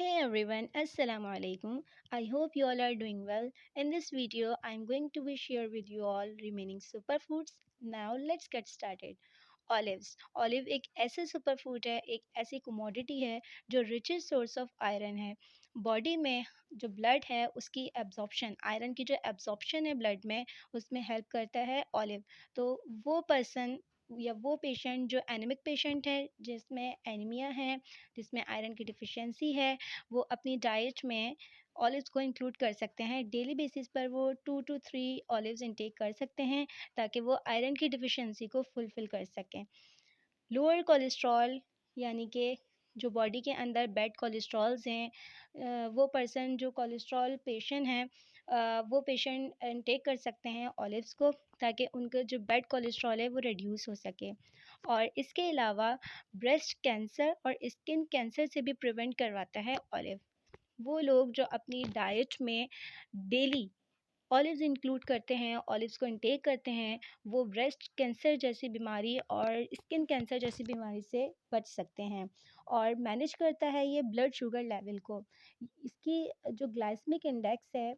Hey everyone, Assalamu alaikum. I hope you all are doing well. In this video, I'm going to be share with you all remaining superfoods. Now let's get started. Olives. Olive एक ऐसे superfood है, एक ऐसी commodity है जो richest source of iron है. Body में जो ब्लड है उसकी एब्जॉर्प्शन, आयरन की जो एब्जॉर्प्शन है ब्लड में, उसमें हेल्प करता है ऑलिव. तो वो पर्सन या वो पेशेंट जो एनीमिक पेशेंट है, जिसमें एनीमिया है, जिसमें आयरन की डिफिशियंसी है, वो अपनी डाइट में ऑलिव्स को इंक्लूड कर सकते हैं. डेली बेसिस पर वो 2 to 3 ऑलिव्स इंटेक कर सकते हैं ताकि वो आयरन की डिफिशियंसी को फुलफ़िल कर सकें. लोअर कोलेस्ट्रॉल यानी कि जो बॉडी के अंदर बैड कोलेस्ट्रॉल्स हैं, वो पर्सन जो कोलेस्ट्रॉल पेशेंट हैं, वो पेशेंट इनटेक कर सकते हैं ऑलिव्स को ताकि उनका जो बैड कोलेस्ट्रॉल है वो रिड्यूस हो सके. और इसके अलावा ब्रेस्ट कैंसर और स्किन कैंसर से भी प्रिवेंट करवाता है ऑलिव. वो लोग जो अपनी डाइट में डेली ऑलिव्स इंक्लूड करते हैं, ऑलिव्स को इंटेक करते हैं, वो ब्रेस्ट कैंसर जैसी बीमारी और स्किन कैंसर जैसी बीमारी से बच सकते हैं. और मैनेज करता है ये ब्लड शुगर लेवल को. इसकी जो ग्लाइसेमिक इंडेक्स है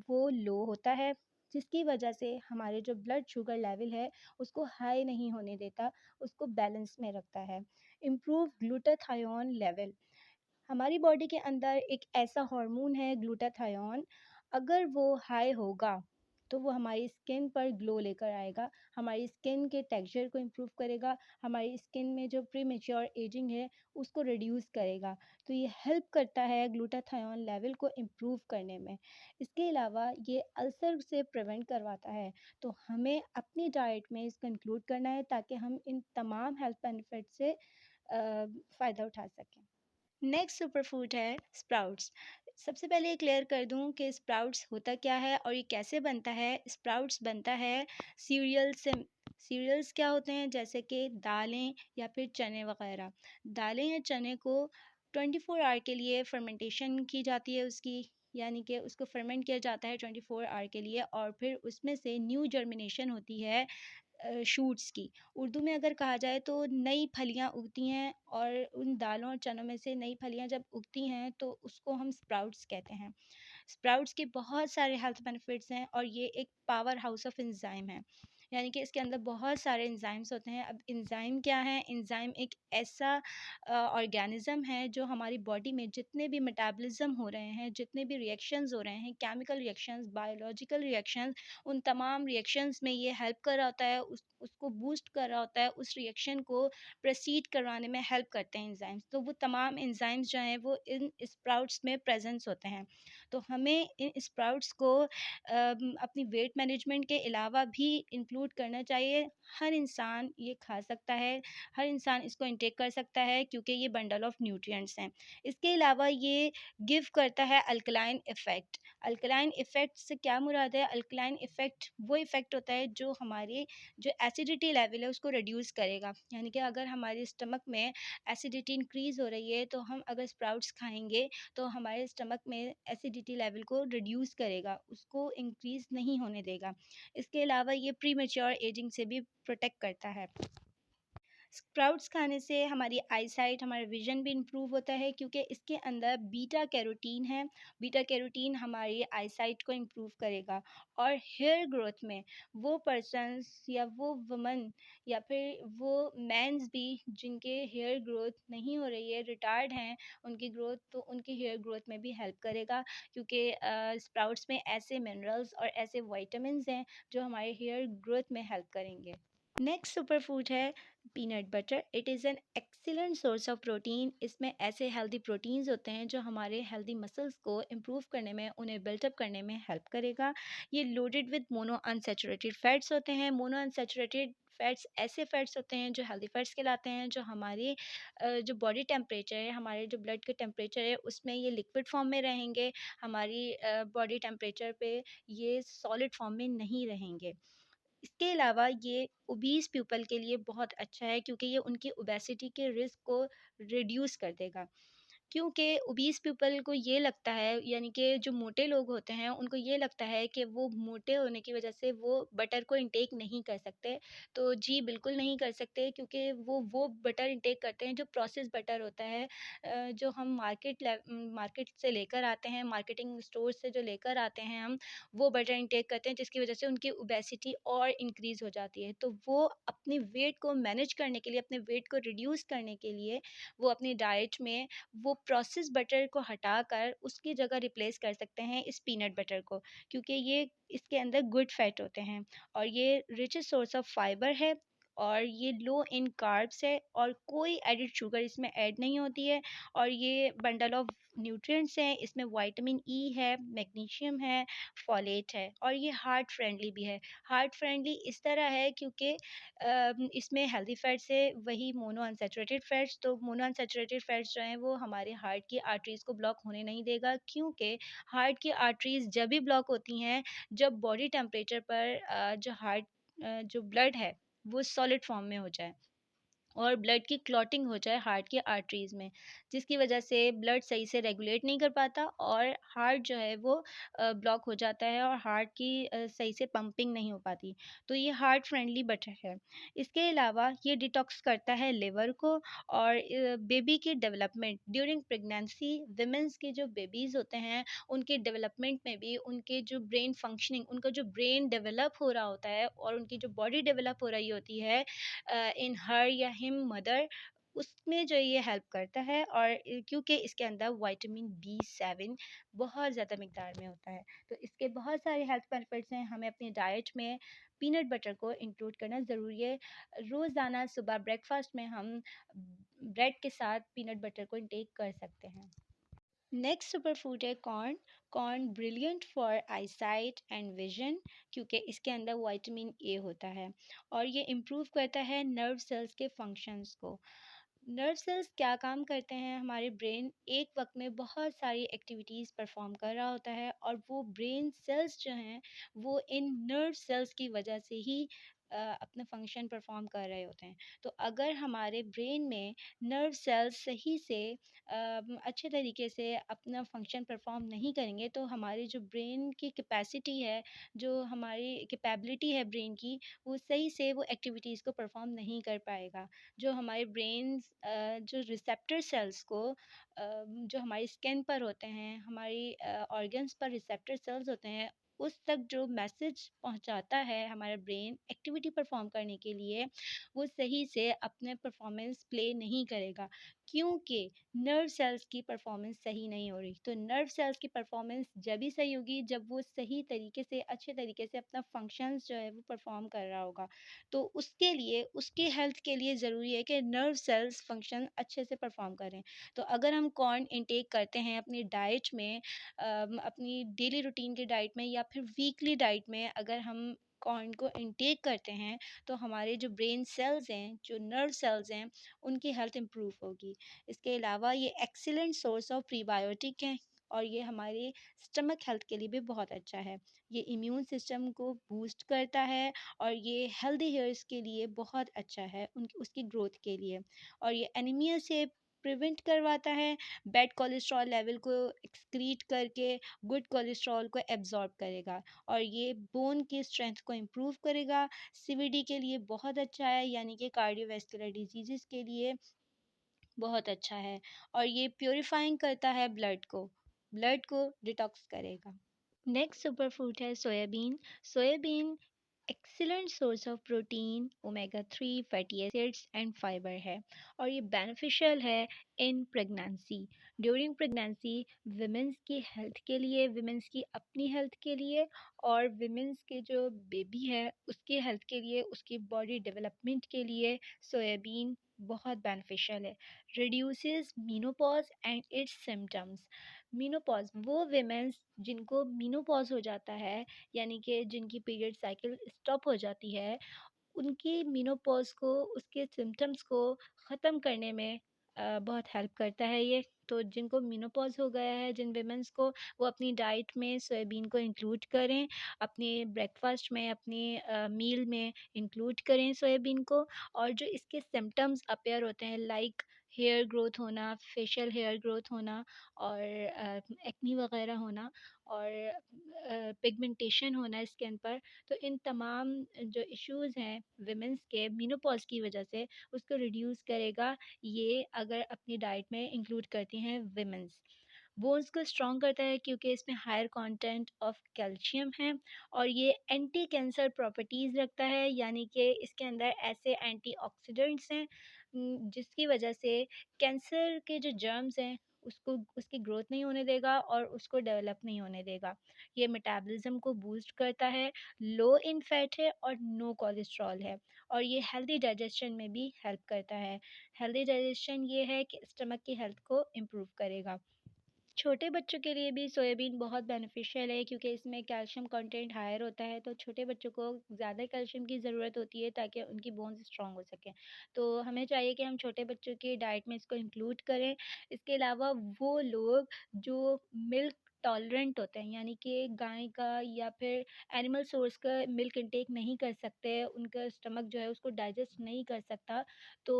वो लो होता है, जिसकी वजह से हमारे जो ब्लड शुगर लेवल है उसको हाई नहीं होने देता, उसको बैलेंस में रखता है. Improve glutathione level. हमारी बॉडी के अंदर एक ऐसा हार्मोन है ग्लूटाथायोन, अगर वो हाई होगा तो वो हमारी स्किन पर ग्लो लेकर आएगा, हमारी स्किन के टेक्सचर को इम्प्रूव करेगा, हमारी स्किन में जो प्रीमेच्योर एजिंग है उसको रिड्यूस करेगा. तो ये हेल्प करता है ग्लूटाथायोन लेवल को इम्प्रूव करने में. इसके अलावा ये अल्सर से प्रिवेंट करवाता है. तो हमें अपनी डाइट में इसको इंक्लूड करना है ताकि हम इन तमाम हेल्थ बेनिफिट से फ़ायदा उठा सकें. नेक्स्ट सुपर फूड है स्प्राउट्स. सबसे पहले ये क्लियर कर दूं कि स्प्राउट्स होता क्या है और ये कैसे बनता है. स्प्राउट्स बनता है सीरियल से. सीरियल्स क्या होते हैं, जैसे कि दालें या फिर चने वगैरह. दालें या चने को 24 आवर के लिए फर्मेंटेशन की जाती है उसकी, यानी कि उसको फर्मेंट किया जाता है 24 आवर के लिए, और फिर उसमें से न्यू जर्मिनेशन होती है शूट्स की. उर्दू में अगर कहा जाए तो नई फलियाँ उगती हैं, और उन दालों और चनों में से नई फलियाँ जब उगती हैं तो उसको हम स्प्राउट्स कहते हैं. स्प्राउट्स के बहुत सारे हेल्थ बेनिफिट्स हैं और ये एक पावर हाउस ऑफ एंजाइम है, यानी कि इसके अंदर बहुत सारे एंजाइम्स होते हैं. अब एंजाइम क्या है? एंजाइम एक ऐसा ऑर्गेनिज्म है जो हमारी बॉडी में जितने भी मेटाबॉलिज्म हो रहे हैं, जितने भी रिएक्शंस हो रहे हैं, केमिकल रिएक्शंस, बायोलॉजिकल रिएक्शंस, उन तमाम रिएक्शंस में ये हेल्प कर रहा होता है, उसको बूस्ट कर रहा होता है, उस रिएक्शन को प्रोसीड करवाने में हेल्प करते हैं एंजाइम्स. तो वो तमाम एंजाइम्स जो हैं वो इन स्प्राउट्स में प्रेजेंस होते हैं. तो हमें इन स्प्राउट्स को अपनी वेट मैनेजमेंट के अलावा भी इंक्लूड करना चाहिए. हर इंसान ये खा सकता है, हर इंसान इसको इंटेक कर सकता है क्योंकि ये बंडल ऑफ न्यूट्रिएंट्स हैं. इसके अलावा ये गिव करता है अल्कलाइन इफ़ेक्ट. अल्कलाइन इफ़ेक्ट से क्या मुराद है? अल्कलाइन इफ़ेक्ट वो इफ़ेक्ट होता है जो हमारी जो एसिडिटी लेवल है उसको रिड्यूस करेगा. यानी कि अगर हमारे स्टमक में एसिडिटी इंक्रीज़ हो रही है तो हम अगर स्प्राउट्स खाएँगे तो हमारे स्टमक में एसिडिटी लेवल को रिड्यूस करेगा, उसको इंक्रीज़ नहीं होने देगा. इसके अलावा ये प्रीमेच्योर एजिंग से भी प्रोटेक्ट करता है. स्प्राउट्स खाने से हमारी आईसाइट, हमारा विज़न भी इम्प्रूव होता है क्योंकि इसके अंदर बीटा कैरोटीन है. बीटा कैरोटीन हमारी आईसाइट को इम्प्रूव करेगा. और हेयर ग्रोथ में वो पर्सन्स या वो वुमन या फिर वो मेंस भी जिनके हेयर ग्रोथ नहीं हो रही है, रिटार्ड हैं उनकी ग्रोथ, तो उनकी हेयर ग्रोथ में भी हेल्प करेगा क्योंकि स्प्राउट्स में ऐसे मिनरल्स और ऐसे विटामिन्स हैं जो हमारे हेयर ग्रोथ में हेल्प करेंगे. नेक्स्ट सुपर फूड है peanut butter. It is an excellent source of protein. इसमें ऐसे हेल्दी प्रोटीन्स होते हैं जो हमारे हेल्दी मसल्स को इम्प्रूव करने में, उन्हें बिल्टअप करने में हेल्प करेगा. ये loaded with mono unsaturated fats होते हैं. मोनो अनसेचुरेटेड फैट्स ऐसे फैट्स होते हैं जो हेल्दी फैट्स कहलाते हैं, जो हमारी जो बॉडी टेम्परेचर है, हमारे जो ब्लड के टेम्परेचर है उसमें ये लिक्विड फॉर्म में रहेंगे, हमारी बॉडी टेम्परेचर पे ये सॉलिड फॉर्म में नहीं रहेंगे. इसके अलावा ये ओबीस पीपल के लिए बहुत अच्छा है क्योंकि ये उनकी ओबेसिटी के रिस्क को रिड्यूस कर देगा. क्योंकि ओबीस पीपल को ये लगता है, यानी कि जो मोटे लोग होते हैं उनको ये लगता है कि वो मोटे होने की वजह से वो बटर को इंटेक नहीं कर सकते। तो जी बिल्कुल नहीं कर सकते, क्योंकि वो बटर इंटेक करते हैं जो प्रोसेस बटर होता है, जो हम मार्केट से लेकर आते हैं, मार्केटिंग स्टोर से जो लेकर आते हैं हम, वो बटर इंटेक करते हैं, जिसकी वजह से उनकी ओबेसिटी और इंक्रीज़ हो जाती है। तो वो अपने वेट को मैनेज करने के लिए, अपने वेट को रिड्यूस करने के लिए, वो अपनी डाइट में वो प्रोसेस बटर को हटाकर उसकी जगह रिप्लेस कर सकते हैं इस पीनट बटर को, क्योंकि ये इसके अंदर गुड फैट होते हैं और ये रिचेस्ट सोर्स ऑफ फाइबर है और ये लो इन कार्ब्स है और कोई एडिड शुगर इसमें ऐड नहीं होती है। और ये बंडल ऑफ न्यूट्रिएंट्स हैं, इसमें विटामिन ई है, मैग्नीशियम है, फोलेट है और ये हार्ट फ्रेंडली भी है। हार्ट फ्रेंडली इस तरह है क्योंकि इसमें हेल्दी फैट्स है, वही मोनो अनसैचुरेटेड फैट्स। तो मोनो अनसैचुरेटेड फैट्स जो हैं वो हमारे हार्ट की आर्टरीज़ को ब्लॉक होने नहीं देगा, क्योंकि हार्ट की आर्टरीज़ जब भी ब्लॉक होती हैं जब बॉडी टेम्परेचर पर जो ब्लड है वो सॉलिड फॉर्म में हो जाए और ब्लड की क्लॉटिंग हो जाए हार्ट की आर्टरीज़ में, जिसकी वजह से ब्लड सही से रेगुलेट नहीं कर पाता और हार्ट जो है वो ब्लॉक हो जाता है और हार्ट की सही से पंपिंग नहीं हो पाती। तो ये हार्ट फ्रेंडली बटर है। इसके अलावा ये डिटॉक्स करता है लिवर को और बेबी की डेवलपमेंट ड्यूरिंग प्रेगनेंसी, वुमेन्स के जो बेबीज़ होते हैं उनके डेवलपमेंट में भी, उनके जो ब्रेन फंक्शनिंग, उनका जो ब्रेन डेवलप हो रहा होता है और उनकी जो बॉडी डेवलप हो रही होती है इन हर या हिम मदर, उसमें जो ये हेल्प करता है। और क्योंकि इसके अंदर विटामिन बी 7 बहुत ज़्यादा मिकदार में होता है, तो इसके बहुत सारे हेल्थ बेनिफिट्स हैं। हमें अपनी डाइट में पीनट बटर को इंक्लूड करना ज़रूरी है। रोज़ाना सुबह ब्रेकफास्ट में हम ब्रेड के साथ पीनट बटर को इंटेक कर सकते हैं। नेक्स्ट सुपर फूड है corn. Corn brilliant for eyesight and vision, क्योंकि इसके अंदर विटामिन ए होता है और ये इम्प्रूव करता है नर्व सेल्स के फंक्शंस को। नर्व सेल्स क्या काम करते हैं? हमारे ब्रेन एक वक्त में बहुत सारी एक्टिविटीज़ परफॉर्म कर रहा होता है और वो ब्रेन सेल्स जो हैं वो इन नर्व सेल्स की वजह से ही अपना फंक्शन परफॉर्म कर रहे होते हैं। तो अगर हमारे ब्रेन में नर्व सेल्स सही से अच्छे तरीके से अपना फंक्शन परफॉर्म नहीं करेंगे, तो हमारी जो ब्रेन की कैपेसिटी है, जो हमारी कैपेबिलिटी है ब्रेन की, वो सही से वो एक्टिविटीज़ को परफॉर्म नहीं कर पाएगा। जो हमारे ब्रेन्स जो रिसेप्टर सेल्स को जो हमारी स्किन पर होते हैं, हमारी ऑर्गन्स पर रिसेप्टर सेल्स होते हैं, उस तक जो मैसेज पहुंचाता है हमारा ब्रेन एक्टिविटी परफॉर्म करने के लिए, वो सही से अपने परफॉर्मेंस प्ले नहीं करेगा, क्योंकि नर्व सेल्स की परफॉर्मेंस सही नहीं हो रही। तो नर्व सेल्स की परफॉर्मेंस जब ही सही होगी जब वो सही तरीके से, अच्छे तरीके से अपना फंक्शंस जो है वो परफॉर्म कर रहा होगा। तो उसके लिए, उसकी हेल्थ के लिए ज़रूरी है कि नर्व सेल्स फंक्शन अच्छे से परफॉर्म करें। तो अगर हम कॉर्न इंटेक करते हैं अपनी डाइट में, अपनी डेली रूटीन की डाइट में या फिर वीकली डाइट में, अगर हम कॉर्न को इंटेक करते हैं, तो हमारे जो ब्रेन सेल्स हैं, जो नर्व सेल्स हैं, उनकी हेल्थ इम्प्रूव होगी। इसके अलावा ये एक्सीलेंट सोर्स ऑफ प्रीबायोटिक है और ये हमारे स्टमक हेल्थ के लिए भी बहुत अच्छा है। ये इम्यून सिस्टम को बूस्ट करता है और ये हेल्दी हेयर्स के लिए बहुत अच्छा है, उनकी उसकी ग्रोथ के लिए। और ये एनीमिया से प्रिवेंट करवाता है, बैड कोलेस्ट्रॉल लेवल को एक्सक्रीट करके गुड कोलेस्ट्रॉल को एब्जॉर्ब करेगा और ये बोन की स्ट्रेंथ को इम्प्रूव करेगा। सीवीडी के लिए बहुत अच्छा है, यानी कि कार्डियोवैस्कुलर डिजीज़ के लिए बहुत अच्छा है। और ये प्यूरिफाइंग करता है ब्लड को डिटॉक्स करेगा। नेक्स्ट सुपर फूड है soybean. Soybean excellent source of protein, omega 3 fatty acids and fibre है और ये बेनिफिशियल है in pregnancy. During pregnancy women's की हेल्थ के लिए, विमेंस की अपनी हेल्थ के लिए और विमेंस के जो बेबी है उसके हेल्थ के लिए, उसकी बॉडी डेवलपमेंट के लिए सोयाबीन बहुत बेनिफिशियल है। Reduces menopause and it's symptoms. Menopause वो विमेंस जिनको मीनोपॉज हो जाता है, यानी कि जिनकी पीरियड साइकिल स्टॉप हो जाती है, उनकी मेनोपॉज़ को, उसके सिम्पटम्स को ख़त्म करने में बहुत हेल्प करता है ये। तो जिनको मेनोपॉज़ हो गया है, जिन विमेंस को, वो अपनी डाइट में सोयाबीन को इंक्लूड करें, अपने ब्रेकफ़ास्ट में, अपनी मील में इंक्लूड करें सोयाबीन को। और जो इसके सिम्पटम्स अपीयर होते हैं लाइक हेयर ग्रोथ होना, फेशियल हेयर ग्रोथ होना और एक्नी वगैरह होना और पिगमेंटेशन होना स्किन पर। तो इन तमाम जो इश्यूज़ हैं विमेंस के मेनोपॉज़ की वजह से, उसको रिड्यूस करेगा ये अगर अपनी डाइट में इंक्लूड करती हैं विमेंस। बोन्स को स्ट्रॉन्ग करता है क्योंकि इसमें हायर कंटेंट ऑफ कैल्शियम है और ये एंटी कैंसर प्रॉपर्टीज़ रखता है, यानी कि इसके अंदर ऐसे एंटीऑक्सीडेंट्स हैं जिसकी वजह से कैंसर के जो जर्म्स हैं उसको उसकी ग्रोथ नहीं होने देगा और उसको डेवलप नहीं होने देगा। ये मेटाबॉलिज्म को बूस्ट करता है, लो इन फैट है और नो कोलेस्ट्रॉल है और ये हेल्दी डाइजेशन में भी हेल्प करता है। हेल्दी डाइजेशन ये है कि स्टमक की हेल्थ को इम्प्रूव करेगा। छोटे बच्चों के लिए भी सोयाबीन बहुत बेनिफिशियल है क्योंकि इसमें कैल्शियम कंटेंट हायर होता है, तो छोटे बच्चों को ज़्यादा कैल्शियम की ज़रूरत होती है ताकि उनकी बोन्स स्ट्रॉन्ग हो सकें। तो हमें चाहिए कि हम छोटे बच्चों की डाइट में इसको इंक्लूड करें। इसके अलावा वो लोग जो मिल्क टॉलरेंट होते हैं, यानी कि गाय का या फिर एनिमल सोर्स का मिल्क इंटेक नहीं कर सकते, उनका स्टमक जो है उसको डाइजेस्ट नहीं कर सकता, तो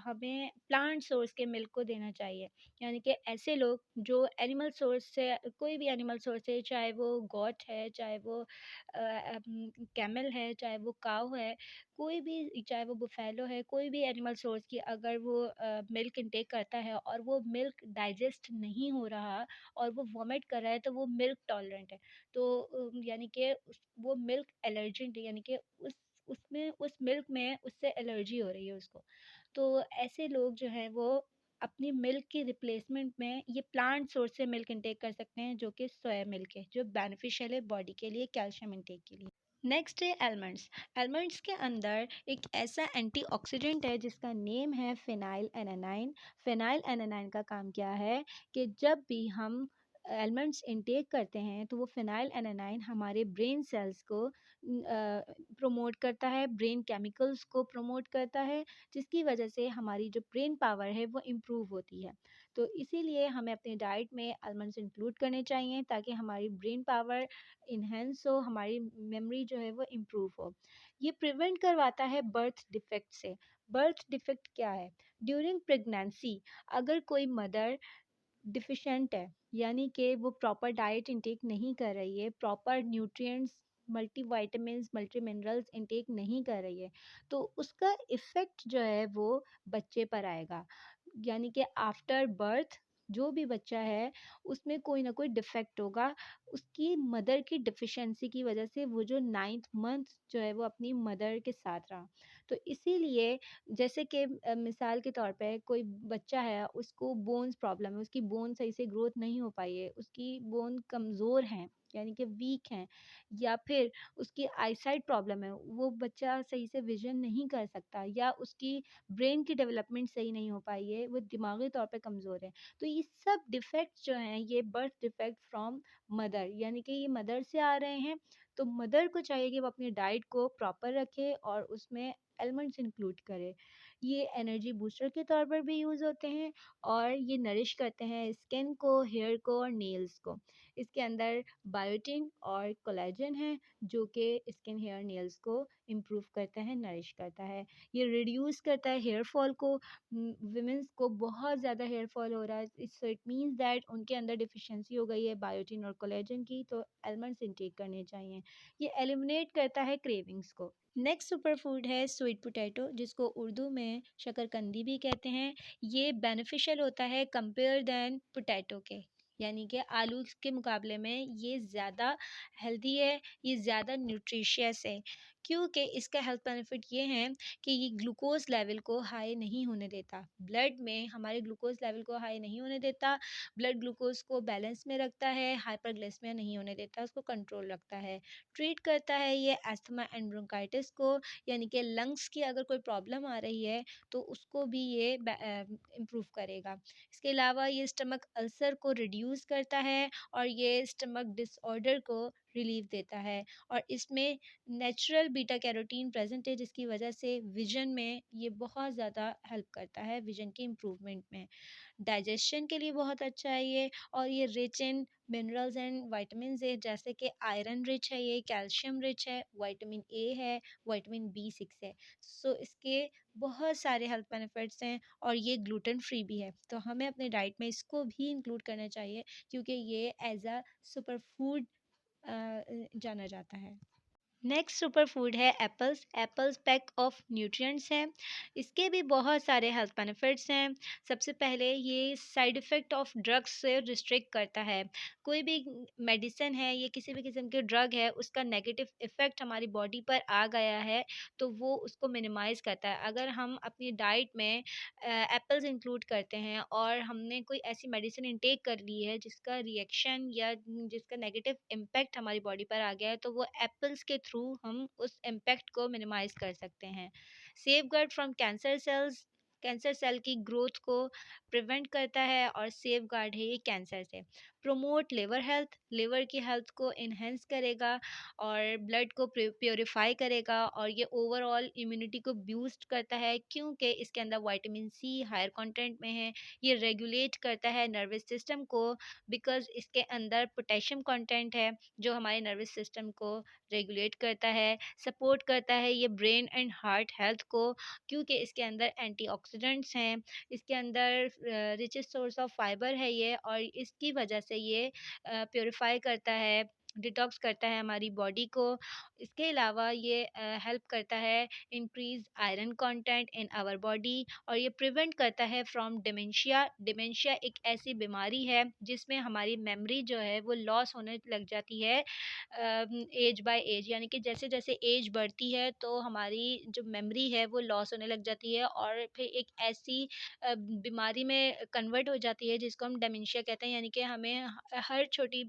हमें प्लांट सोर्स के मिल्क को देना चाहिए। यानी कि ऐसे लोग जो एनिमल सोर्स से, कोई भी एनिमल सोर्स है, चाहे वो गॉट है, चाहे वो कैमल है, चाहे वो काऊ है, कोई भी, चाहे वो बुफैलो है, कोई भी एनिमल सोर्स की अगर वो मिल्क इंटेक करता है और वो मिल्क डाइजेस्ट नहीं हो रहा और वो वॉमिट कर रहा है, तो वो मिल्क टॉलरेंट है। तो यानी कि वो मिल्क एलर्जेंट है, यानी कि उस मिल्क में उससे एलर्जी हो रही है उसको। तो ऐसे लोग जो हैं वो अपनी मिल्क की रिप्लेसमेंट में ये प्लांट सोर्स से मिल्क इंटेक कर सकते हैं, जो कि सोया मिल्क है, जो बेनिफिशियल है बॉडी के लिए, कैल्शियम इंटेक के लिए। नेक्स्ट है एलमंड्स। एलमंड्स के अंदर एक ऐसा एंटीऑक्सीडेंट है जिसका नेम है फिनाइल एनानाइन। फिनाइल एनानाइन का काम क्या है कि जब भी हम एलमंड्स इंटेक करते हैं तो वो फिनाइल एनानाइन हमारे ब्रेन सेल्स को प्रमोट करता है, ब्रेन केमिकल्स को प्रमोट करता है, जिसकी वजह से हमारी जो ब्रेन पावर है वो इम्प्रूव होती है। तो इसीलिए हमें अपनी डाइट में आलमंड्स इंक्लूड करने चाहिए ताकि हमारी ब्रेन पावर इन्हेंस हो, हमारी मेमोरी जो है वो इम्प्रूव हो। ये प्रिवेंट करवाता है बर्थ डिफेक्ट से। बर्थ डिफेक्ट क्या है? ड्यूरिंग प्रेगनेंसी अगर कोई मदर डिफिशेंट है, यानी कि वो प्रॉपर डाइट इंटेक नहीं कर रही है, proper nutrients, multivitamins, multi minerals intake नहीं कर रही है, तो उसका इफ़ेक्ट जो है वो बच्चे पर आएगा। यानी कि आफ्टर बर्थ जो भी बच्चा है उसमें कोई ना कोई डिफेक्ट होगा, उसकी मदर की डिफिशेंसी की वजह से। वो जो 9th मंथ जो है वो अपनी मदर के साथ रहा, तो इसीलिए जैसे कि मिसाल के तौर पे कोई बच्चा है, उसको बोन्स प्रॉब्लम है, उसकी बोन सही से ग्रोथ नहीं हो पाई है, उसकी बोन कमज़ोर हैं, यानी कि वीक हैं, या फिर उसकी आईसाइट प्रॉब्लम है, वो बच्चा सही से विज़न नहीं कर सकता, या उसकी ब्रेन की डेवलपमेंट सही नहीं हो पाई है, वो दिमागी तौर पे कमज़ोर है। तो ये सब डिफेक्ट्स जो हैं ये बर्थ डिफेक्ट फ्रॉम मदर, यानी कि ये मदर से आ रहे हैं। तो मदर को चाहिए कि वो अपनी डाइट को प्रॉपर रखे और उसमें एलिमेंट्स इंक्लूड करे। ये एनर्जी बूस्टर के तौर पर भी यूज़ होते हैं और ये नरिश करते हैं स्किन को, हेयर को और नेल्स को। इसके अंदर बायोटिन और कोलेजन है जो कि स्किन, हेयर, नेल्स को इम्प्रूव करता है, नरिश करता है। ये रिड्यूस करता है हेयर फॉल को। विमेंस को बहुत ज़्यादा हेयर फॉल हो रहा है, सो इट मीन्स दैट उनके अंदर डिफिशिएंसी हो गई है बायोटिन और कोलेजन की, तो एलिमेंट्स इंटेक करने चाहिए। ये एलिमिनेट करता है क्रेविंग्स को। नेक्स्ट सुपर फूड है स्वीट पोटैटो, जिसको उर्दू में शकरकंदी भी कहते हैं। ये बेनिफिशियल होता है कंपेयर दैन पोटैटो के, यानी कि आलू के मुकाबले में ये ज़्यादा हेल्दी है, ये ज़्यादा न्यूट्रिशियस है, क्योंकि इसका हेल्थ बेनिफिट ये हैं कि ये ग्लूकोज़ लेवल को हाई नहीं होने देता। ब्लड में हमारे ग्लूकोज़ लेवल को हाई नहीं होने देता, ब्लड ग्लूकोज़ को बैलेंस में रखता है, हाइपरग्लाइसेमिया नहीं होने देता, उसको कंट्रोल रखता है। ट्रीट करता है ये अस्थमा एंड ब्रोंकाइटिस को, यानी कि लंग्स की अगर कोई प्रॉब्लम आ रही है तो उसको भी ये इम्प्रूव करेगा। इसके अलावा ये स्टमक अल्सर को रिड्यूस करता है और ये स्टमक डिसऑर्डर को रिलीफ देता है। और इसमें नेचुरल बीटा कैरोटीन प्रेजेंट है, जिसकी वजह से विजन में ये बहुत ज़्यादा हेल्प करता है, विजन के इम्प्रूवमेंट में। डाइजेशन के लिए बहुत अच्छा है ये, और ये rich in minerals and vitamin है, जैसे कि आयरन रिच है, ये कैल्शियम रिच है, विटामिन ए है, विटामिन B6 है। सो इसके बहुत सारे हेल्थ बेनिफिट्स हैं, और ये ग्लूटेन फ्री भी है, तो हमें अपने डाइट में इसको भी इंक्लूड करना चाहिए, क्योंकि ये एज अ सुपर फूड जाना जाता है। नेक्स्ट सुपर फूड है apples. Apples pack of nutrients हैं। इसके भी बहुत सारे हेल्थ बेनिफिट्स हैं। सबसे पहले ये साइड इफ़ेक्ट ऑफ ड्रग्स से रिस्ट्रिक्ट करता है। कोई भी मेडिसिन है, ये किसी भी किस्म के ड्रग है, उसका नेगेटिव इफ़ेक्ट हमारी बॉडी पर आ गया है, तो वो उसको मिनिमाइज़ करता है। अगर हम अपनी डाइट में एप्पल्स इंक्लूड करते हैं, और हमने कोई ऐसी मेडिसिन इनटेक कर ली है जिसका रिएक्शन या जिसका नेगेटिव इम्पैक्ट हमारी बॉडी पर आ गया है, तो वो एप्पल्स के थ्रू हम उस इम्पैक्ट को मिनिमाइज कर सकते हैं। Safeguard from cancer cells, cancer cell की ग्रोथ को प्रिवेंट करता है, और सेफ गार्ड है ये कैंसर से। प्रोमोट लिवर हेल्थ, लिवर की हेल्थ को इन्हेंस करेगा, और ब्लड को प्योरीफाई करेगा, और ये ओवरऑल इम्यूनिटी को बूस्ट करता है, क्योंकि इसके अंदर विटामिन सी हायर कंटेंट में है। ये रेगुलेट करता है नर्वस सिस्टम को, बिकॉज इसके अंदर पोटेशियम कंटेंट है, जो हमारे नर्वस सिस्टम को रेगुलेट करता है। सपोर्ट करता है ये ब्रेन एंड हार्ट हेल्थ को, क्योंकि इसके अंदर एंटीऑक्सीडेंट्स हैं। इसके अंदर रिचेस्ट सोर्स ऑफ फाइबर है ये, और इसकी वजह से ये प्योरीफाई करता है, डिटॉक्स करता है हमारी बॉडी को। इसके अलावा ये हेल्प करता है increase iron content in our body, और ये प्रिवेंट करता है फ्रॉम डिमेंशिया। डिमेंशिया एक ऐसी बीमारी है जिसमें हमारी मेमोरी जो है वो लॉस होने लग जाती है एज बाय एज, यानी कि जैसे जैसे एज बढ़ती है तो हमारी जो मेमोरी है वो लॉस होने लग जाती है, और फिर एक ऐसी बीमारी में कन्वर्ट हो जाती है जिसको हम डेमेंशिया कहते हैं, यानी कि हमें हर छोटी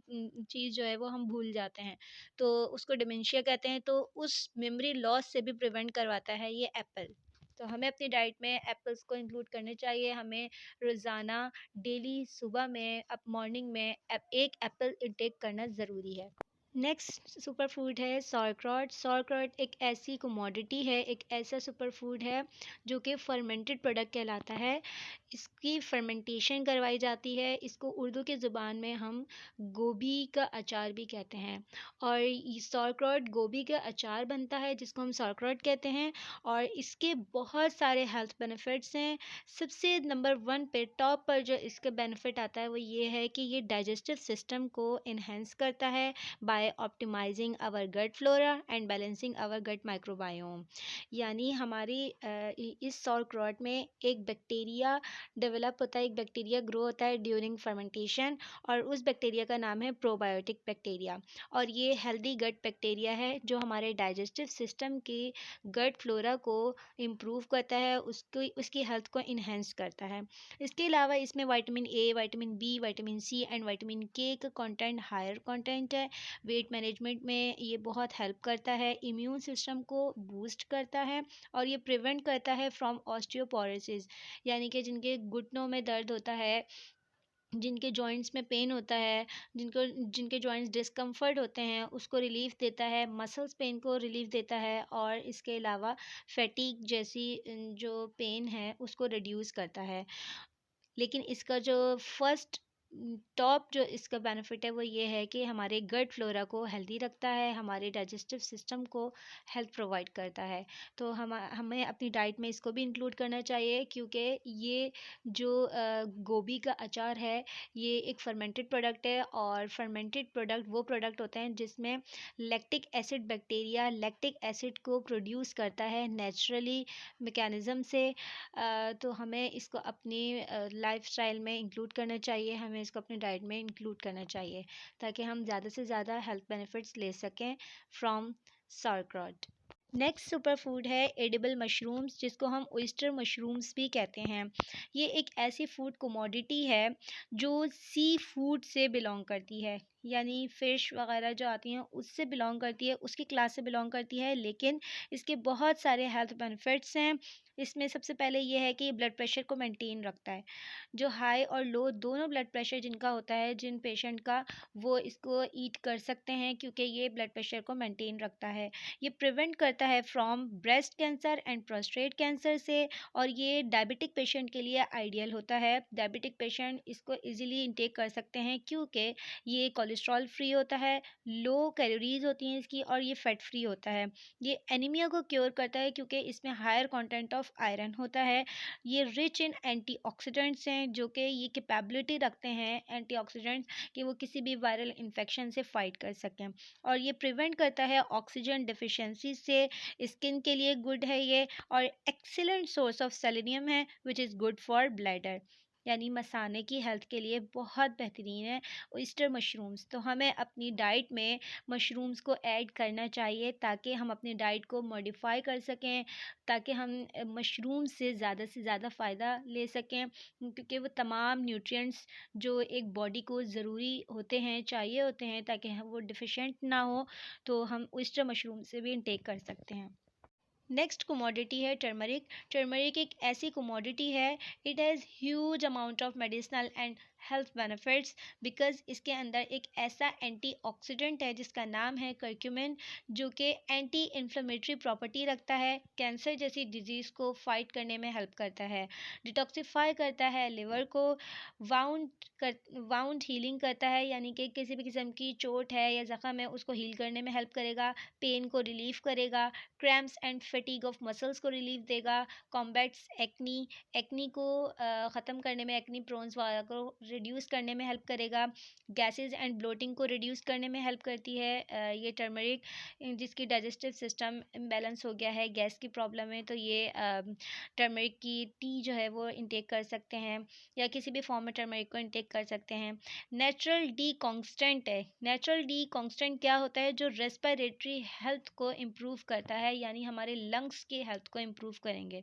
चीज़ जो है वो हम भूल जाते हैं, तो उसको डिमेंशिया कहते हैं। तो उस मेमोरी लॉस से भी प्रिवेंट करवाता है ये एप्पल। तो हमें अपनी डाइट में एप्पल्स को इंक्लूड करने चाहिए। हमें रोज़ाना डेली सुबह में मॉर्निंग में एक एप्पल इंटेक करना ज़रूरी है। नेक्स्ट सुपर फूड है सॉरक्रॉट। सॉरक्रॉट एक ऐसी कमोडिटी है, एक ऐसा सुपर फूड है जो कि फर्मेंटेड प्रोडक्ट कहलाता है। इसकी फर्मेंटेशन करवाई जाती है। इसको उर्दू की ज़ुबान में हम गोभी का अचार भी कहते हैं, और ये सॉरक्रॉट गोभी का अचार बनता है जिसको हम सॉरक्रॉट कहते हैं, और इसके बहुत सारे हेल्थ बेनिफिट्स हैं। सबसे नंबर 1 पे टॉप पर जो इसका बेनिफिट आता है वो ये है कि ये डाइजेस्टिव सिस्टम को इन्हेंस करता है by optimizing our gut flora and balancing our gut microbiome। यानी हमारी इस सॉरक्रॉट में एक बैक्टीरिया डेवलप होता है, एक बैक्टीरिया ग्रो होता है ड्यूरिंग फर्मेंटेशन, और उस बैक्टीरिया का नाम है प्रोबायोटिक बैक्टीरिया। और ये हेल्दी गट बैक्टीरिया है जो हमारे डाइजेस्टिव सिस्टम की गट फ्लोरा को इम्प्रूव करता है, उसकी हेल्थ को इन्हेंस करता है। इसके अलावा इसमें vitamin A, vitamin B, vitamin C and vitamin K का कंटेंट हायर कंटेंट है। वेट मैनेजमेंट में ये बहुत हेल्प करता है, इम्यून सिस्टम को बूस्ट करता है, और ये प्रिवेंट करता है फ्रॉम ऑस्टियोपोरोसिस, यानी कि जिनके घुटनों में दर्द होता है, जिनके जॉइंट्स में पेन होता है, जिनके जॉइंट्स डिस्कम्फर्ट होते हैं, उसको रिलीफ देता है, मसल्स पेन को रिलीफ देता है, और इसके अलावा फैटीग जैसी जो पेन है उसको रिड्यूस करता है। लेकिन इसका जो फर्स्ट टॉप जो इसका बेनिफिट है वो ये है कि हमारे गट फ्लोरा को हेल्दी रखता है, हमारे डाइजेस्टिव सिस्टम को हेल्थ प्रोवाइड करता है। तो हमें अपनी डाइट में इसको भी इंक्लूड करना चाहिए, क्योंकि ये जो गोभी का अचार है ये एक फर्मेंटेड प्रोडक्ट है, और फर्मेंटेड प्रोडक्ट वो प्रोडक्ट होते हैं जिसमें lactic acid bacteria lactic acid को प्रोड्यूस करता है नेचुरली मैकेनिज़्म से। तो हमें इसको अपनी लाइफ़स्टाइल में इंक्लूड करना चाहिए, हमें इसको अपनी डाइट में इंक्लूड करना चाहिए, ताकि हम ज़्यादा से ज़्यादा हेल्थ बेनिफिट्स ले सकें from sauerkraut। Next super food है एडिबल मशरूम्स, जिसको हम ओइस्टर मशरूम्स भी कहते हैं। ये एक ऐसी फूड कमोडिटी है जो सी फूड से बिलोंग करती है, यानी फ़िश वगैरह जो आती हैं उससे बिलोंग करती है, उसकी क्लास से बिलोंग करती है, लेकिन इसके बहुत सारे हेल्थ बेनिफिट्स हैं। इसमें सबसे पहले ये है कि ब्लड प्रेशर को मेंटेन रखता है। जो हाई और लो दोनों ब्लड प्रेशर जिनका होता है, जिन पेशेंट का, वो इसको ईट कर सकते हैं क्योंकि ये ब्लड प्रेशर को मेंटेन रखता है। ये प्रिवेंट करता है from breast cancer and prostate cancer से, और ये डायबिटिक पेशेंट के लिए आइडियल होता है। डायबिटिक पेशेंट इसको इजीली इंटेक कर सकते हैं क्योंकि ये कोलेस्ट्रॉल फ्री होता है, लो कैलोरीज होती हैं इसकी, और ये फैट फ्री होता है। ये एनीमिया को क्योर करता है क्योंकि इसमें हायर कंटेंट ऑफ आयरन होता है। ये रिच इन एंटीऑक्सीडेंट्स हैं जो कि ये कैपेबिलिटी रखते हैं एंटीऑक्सीडेंट्स कि वो किसी भी वायरल इन्फेक्शन से फाइट कर सकें। और ये प्रिवेंट करता है ऑक्सीजन डिफिशिएंसी से, स्किन के लिए गुड है ये, और एक्सीलेंट सोर्स ऑफ सेलेनियम है which is good for bladder, यानी मसाने की हेल्थ के लिए बहुत बेहतरीन है oyster मशरूम्स। तो हमें अपनी डाइट में मशरूम्स को ऐड करना चाहिए ताकि हम अपनी डाइट को मॉडिफाई कर सकें, ताकि हम मशरूम से ज़्यादा फ़ायदा ले सकें, क्योंकि वो तमाम न्यूट्रिएंट्स जो एक बॉडी को ज़रूरी होते हैं, चाहिए होते हैं ताकि हम वो डिफिशेंट ना हो, तो हम oyster मशरूम से भी इंटेक कर सकते हैं। नेक्स्ट कोमोडिटी है टर्मरिक। टर्मरिक एक ऐसी कोमोडिटी है, it has huge amount of medicinal and health benefits, because इसके अंदर एक ऐसा एंटीऑक्सीडेंट है जिसका नाम है करक्यूमिन, जो कि एंटी इन्फ्लेमेटरी प्रॉपर्टी रखता है, कैंसर जैसी डिजीज़ को फाइट करने में हेल्प करता है, डिटॉक्सिफाई करता है लिवर को, वाउंड वाउंड हीलिंग करता है, यानी कि किसी भी किस्म की चोट है या ज़ख़म है उसको हील करने में हेल्प करेगा, पेन को रिलीव करेगा, cramps and fatigue of muscles को रिलीफ देगा, कॉम्बैट्स एक्नी, एक्नी को ख़त्म करने में, एक्नी प्रोन्स वगैरह को रिड्यूस करने में हेल्प करेगा, गैसेस एंड ब्लोटिंग को रिड्यूस करने में हेल्प करती है ये टर्मरिक। जिसकी डाइजेस्टिव सिस्टम इम्बेलेंस हो गया है, गैस की प्रॉब्लम है, तो ये टर्मरिक की टी जो है वो इंटेक कर सकते हैं, या किसी भी फॉर्म में टर्मरिक को इंटेक कर सकते हैं। नेचुरल डी कॉन्स्टेंट है। नेचुरल डी कॉन्स्टेंट क्या होता है? जो रेस्पिरेटरी हेल्थ को इम्प्रूव करता है, यानी हमारे लंग्स की हेल्थ को इम्प्रूव करेंगे।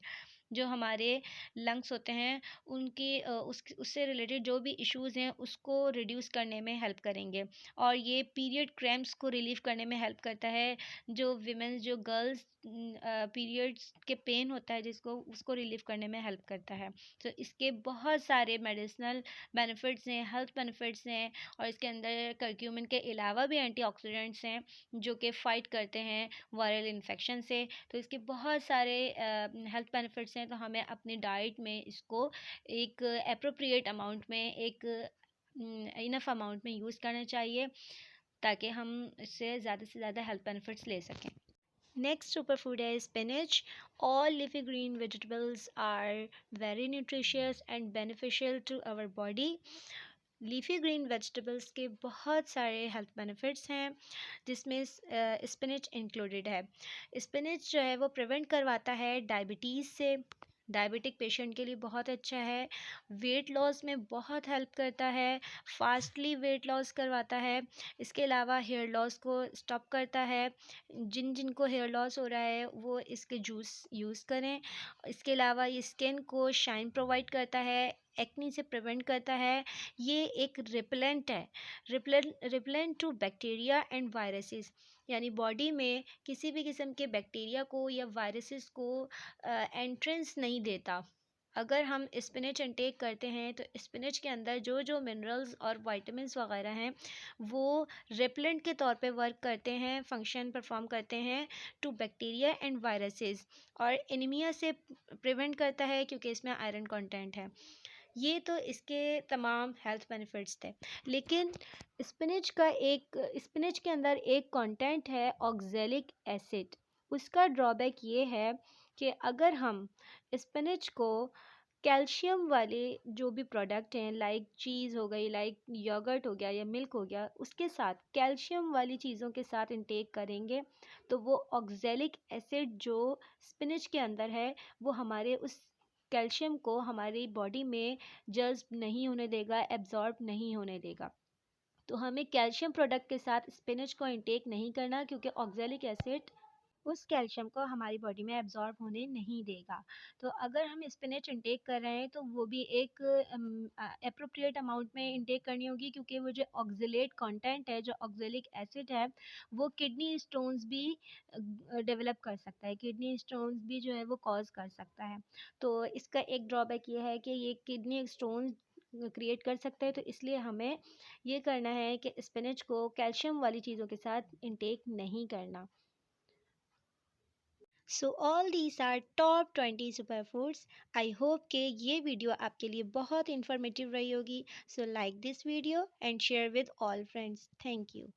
जो हमारे लंग्स होते हैं उनकी उससे रिलेटेड जो भी इश्यूज़ हैं उसको रिड्यूस करने में हेल्प करेंगे, और ये पीरियड क्रैम्प्स को रिलीव करने में हेल्प करता है। जो वीमेंस, जो गर्ल्स पीरियड्स के पेन होता है जिसको, उसको रिलीव करने में हेल्प करता है। तो इसके बहुत सारे मेडिसिनल बेनिफिट्स हैं, हेल्थ बेनिफिट्स हैं, और इसके अंदर करक्यूमिन के अलावा भी एंटीऑक्सीडेंट्स हैं जो कि फ़ाइट करते हैं वायरल इन्फेक्शन से। तो इसके बहुत सारे हेल्थ बेनिफिट्स हैं, तो हमें अपनी डाइट में इसको एक एप्रोप्रिएट अमाउंट में, एक इनफ अमाउंट में यूज़ करना चाहिए ताकि हम इससे ज़्यादा हेल्थ बेनिफिट्स ले सकें। नेक्स्ट सुपर फूड है spinach. All leafy green vegetables are very nutritious and beneficial to our body. Leafy green vegetables के बहुत सारे हेल्थ बेनिफिट्स हैं जिसमें स्पिनच इंक्लूडेड है। स्पिनच जो है वो प्रिवेंट करवाता है डायबिटीज़ से, डायबिटिक पेशेंट के लिए बहुत अच्छा है। वेट लॉस में बहुत हेल्प करता है, फास्टली वेट लॉस करवाता है। इसके अलावा हेयर लॉस को स्टॉप करता है। जिनको हेयर लॉस हो रहा है वो इसके जूस यूज़ करें। इसके अलावा ये स्किन को शाइन प्रोवाइड करता है, एक्नी से प्रिवेंट करता है। ये एक रिपेलेंट है, repellent to bacteria and viruses, यानी बॉडी में किसी भी किस्म के बैक्टीरिया को या वायरसेस को एंट्रेंस नहीं देता। अगर हम स्पिनच इंटेक करते हैं तो स्पिनच के अंदर जो जो मिनरल्स और विटामिन्स वगैरह हैं वो रेपेलेंट के तौर पे वर्क करते हैं, फंक्शन परफॉर्म करते हैं टू बैक्टीरिया एंड वायरसेस, और एनीमिया से प्रिवेंट करता है क्योंकि इसमें आयरन कंटेंट है। ये तो इसके तमाम हेल्थ बेनिफिट्स थे, लेकिन स्पिनच के अंदर एक कंटेंट है ऑक्जेलिक एसिड। उसका ड्रॉबैक ये है कि अगर हम स्पिनच को कैल्शियम वाले जो भी प्रोडक्ट हैं, लाइक चीज़ हो गई, लाइक योगर्ट हो गया या मिल्क हो गया, उसके साथ कैल्शियम वाली चीज़ों के साथ इंटेक करेंगे तो वो ऑक्जेलिक एसिड जो स्पिनच के अंदर है वो हमारे उस कैल्शियम को हमारी बॉडी में जज्ब नहीं होने देगा, एब्जॉर्ब नहीं होने देगा। तो हमें कैल्शियम प्रोडक्ट के साथ स्पिनच को इंटेक नहीं करना, क्योंकि ऑक्जेलिक एसिड उस कैल्शियम को हमारी बॉडी में एब्जॉर्ब होने नहीं देगा। तो अगर हम स्पिनच इंटेक कर रहे हैं तो वो भी एक एप्रोप्रिएट अमाउंट में इंटेक करनी होगी, क्योंकि वो जो ऑक्जेलेट कंटेंट है, जो ऑक्जेलिक एसिड है, वो किडनी स्टोन्स भी डेवलप कर सकता है, किडनी स्टोन्स भी जो है वो कॉज कर सकता है। तो इसका एक ड्रॉबैक ये है कि ये किडनी स्टोन क्रिएट कर सकता है, तो इसलिए हमें ये करना है कि स्पिनच को कैल्शियम वाली चीज़ों के साथ इंटेक नहीं करना। So all these are top 20 super foods. I hope कि ये वीडियो आपके लिए बहुत इंफॉर्मेटिव रही होगी। So like this video and share with all friends. Thank you.